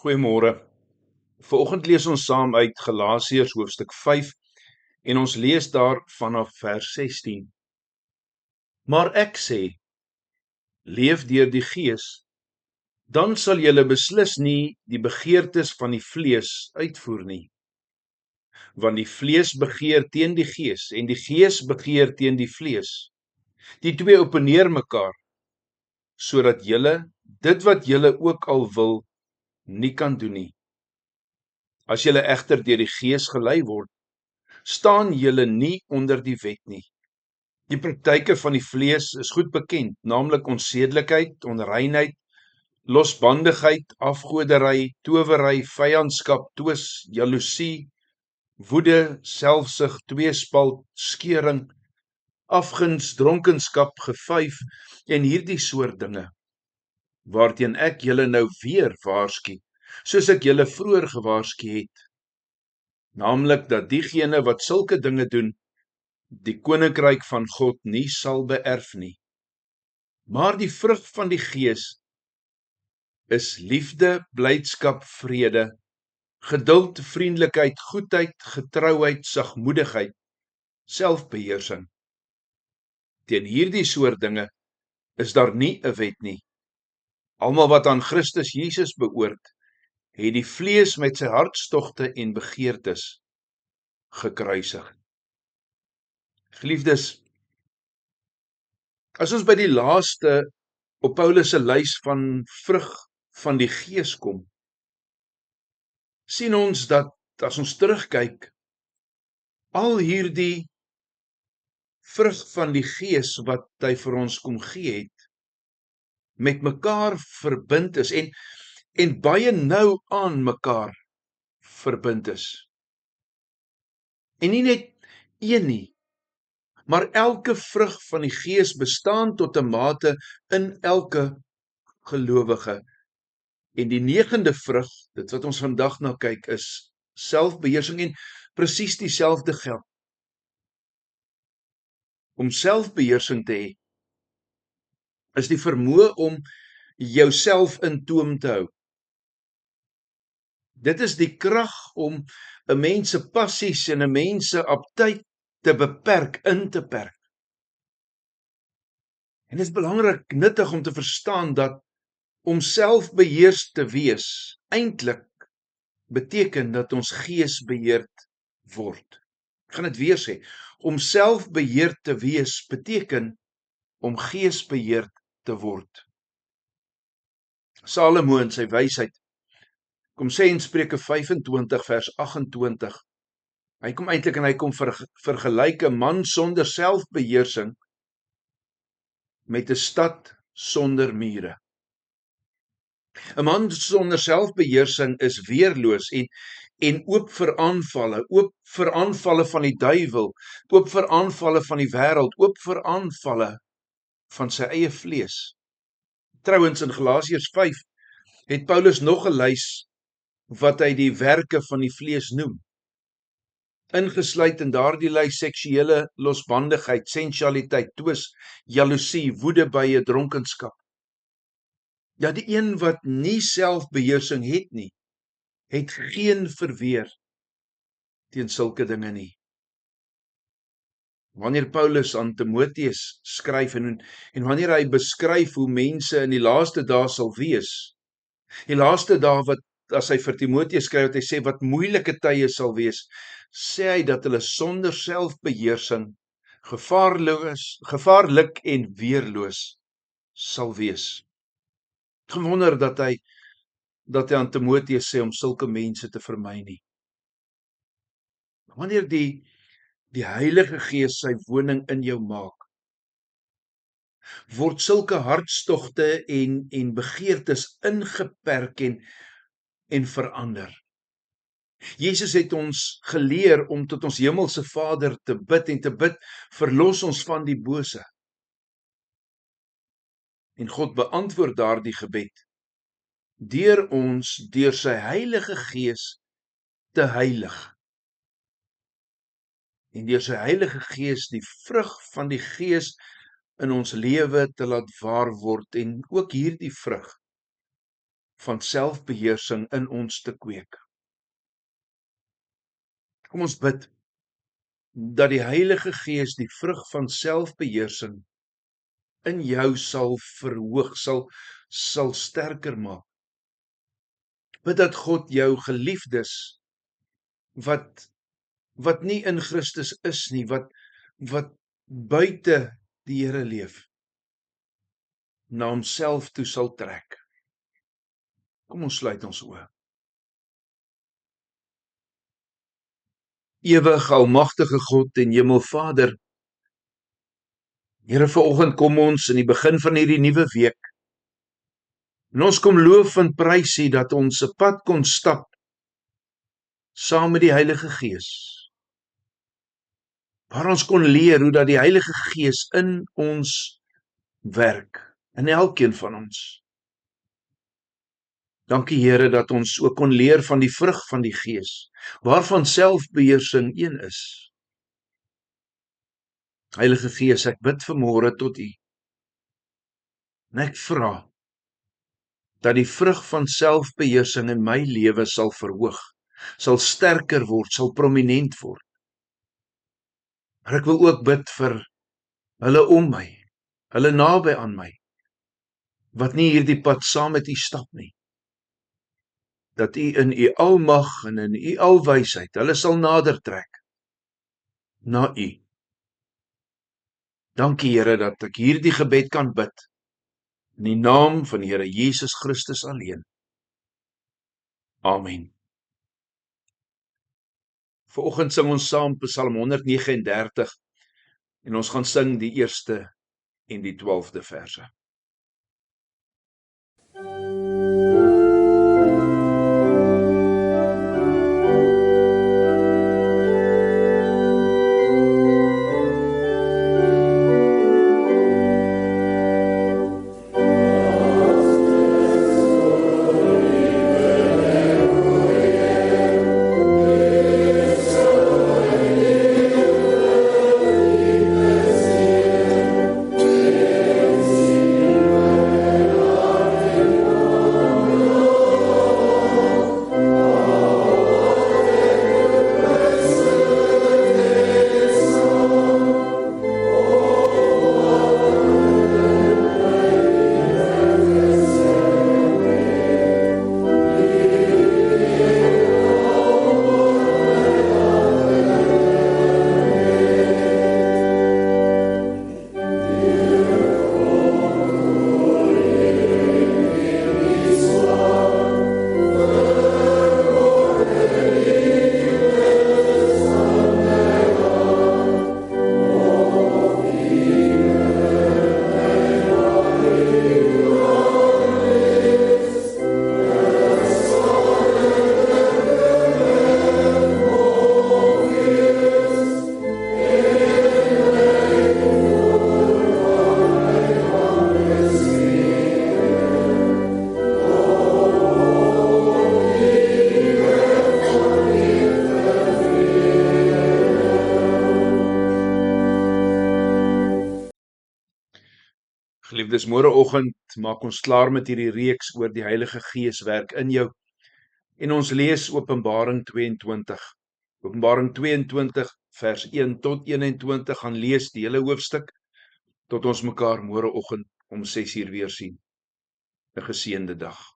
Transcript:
Goeiemôre. Vanoggend lees ons saam uit Galasiërs hoofstuk 5 en ons lees daar vanaf vers 16. Maar ek sê, leef deur die Gees, dan sal julle beslis nie die begeertes van die vlees uitvoer nie. Want die vlees begeer teen die Gees en die Gees begeer teen die vlees. Die twee opponeer mekaar, sodat julle dit wat julle ook al wil, nie kan doen nie. As julle egter deur die Gees gelei word, staan julle nie onder die wet nie. Die praktyke van die vlees is goed bekend, naamlik onsedelikheid, onreinheid, losbandigheid, afgoderry, towery, vyandskap, twis, jaloesie, woede, selfsug, tweespalt, skeuring, afguns, dronkenskap, gevyf en hierdie soort dinge, waarteen ek julle nou weer waarsku, soos ek julle vroeër gewaarsku het, naamlik dat diegene wat sulke dinge doen, die koninkryk van God nie sal beerf nie. Maar die vrug van die Gees is liefde, blydskap, vrede, geduld, vriendelikheid, goedheid, getrouheid, sagmoedigheid, selfbeheersing. Teen hierdie soort dinge is daar nie 'n wet nie. Almal wat aan Christus Jesus behoort, het die vlees met sy hartstogte en begeertes gekruisig. Geliefdes, as ons by die laaste op Paulus se lys van vrug van die Gees kom, sien ons dat as ons terugkyk, al hierdie vrug van die Gees wat hy vir ons kom gee het, met mekaar verbind is en baie nou aan mekaar verbind is. En nie net een nie, maar elke vrug van die Gees bestaan tot 'n mate in elke gelowige. En die 9de vrug, dit wat ons vandag na kyk, is selfbeheersing en presies dieselfde geld. Om selfbeheersing te hê, is die vermoë om jouself in toom te hou. Dit is die krag om 'n mens se passies en 'n mens se aptyt te beperk, in te perk. En dit is belangrik, nuttig om te verstaan dat om selfbeheers te wees, eintlik beteken dat ons geesbeheerd word. Ek gaan dit weer sê. Om selfbeheerd te wees beteken om geesbeheerd te word. Salomo in sy wysheid kom sê in Spreuke 25 vers 28. Hy kom eintlik en hy kom vergelyk 'n man sonder selfbeheersing met 'n stad sonder mure. 'n Man sonder selfbeheersing is weerloos en oop vir aanvalle van die duiwel, oop vir aanvalle van die wêreld, oop vir aanvalle van sy eie vlees. Trouwens in Galasiërs 5 het Paulus nog 'n lys wat hy die werke van die vlees noem. Ingesluit in daardie lys seksuele losbandigheid, sensualiteit, twis, jaloesie, woede, bye, dronkenskap. Ja, die een wat nie selfbeheersing het nie, het geen verweer teen sulke dinge nie. Wanneer Paulus aan Timoteus skryf en wanneer hy beskryf hoe mense in die laaste dae sal wees, die laaste dae wat, as hy vir Timoteus skryf, wat hy sê wat moeilike tye sal wees, sê hy dat hulle sonder selfbeheersing gevaarlik en weerloos sal wees. Gewonder dat hy aan Timoteus sê om sulke mense te vermy nie. Wanneer die Heilige Gees sy woning in jou maak, word sulke hartstogte en begeertes ingeperk en verander. Jesus het ons geleer om tot ons hemelse Vader te bid en te bid, verlos ons van die bose. En God beantwoord daardie gebed deur ons deur sy Heilige Gees te heilig. En deur sy Heilige Gees die vrug van die Gees in ons lewe te laat waar word, en ook hierdie vrug van selfbeheersing in ons te kweek. Kom ons bid dat die Heilige Gees die vrug van selfbeheersing in jou sal verhoog, sal sterker maak. Bid dat God jou geliefdes wat nie in Christus is nie, wat buite die Here leef, na homself toe sal trek. Kom ons sluit ons oë. Ewige, almagtige God en Hemelvader, Here, vanoggend kom ons in die begin van hierdie nuwe week, en ons kom loof en prys U dat ons 'n pad kon stap, saam met die Heilige Gees, waar ons kon leer hoe dat die Heilige Gees in ons werk, in elkeen van ons. Dankie Here dat ons ook kon leer van die vrug van die Gees, waarvan selfbeheersing een is. Heilige Gees, ek bid vanmôre tot U, en ek vra dat die vrug van selfbeheersing in my lewe sal verhoog, sal sterker word, sal prominent word. Maar ek wil ook bid vir hulle om my, hulle naby aan my, wat nie hierdie pad saam met U stap nie. Dat U in U almag en in U alwysheid hulle sal nader trek na U. Dankie Here dat ek hierdie gebed kan bid in die naam van die Here Jesus Christus alleen. Amen. Vanoggend sing ons saam Psalm 139 en ons gaan sing die eerste en die 12de verse. Geliefdes, môreoggend maak ons klaar met hierdie reeks oor die Heilige Gees werk in jou. En ons lees Openbaring 22. Openbaring 22 vers 1 tot 21 gaan lees die hele hoofstuk tot ons mekaar môreoggend om 6:00 weer sien. 'n Geseënde dag.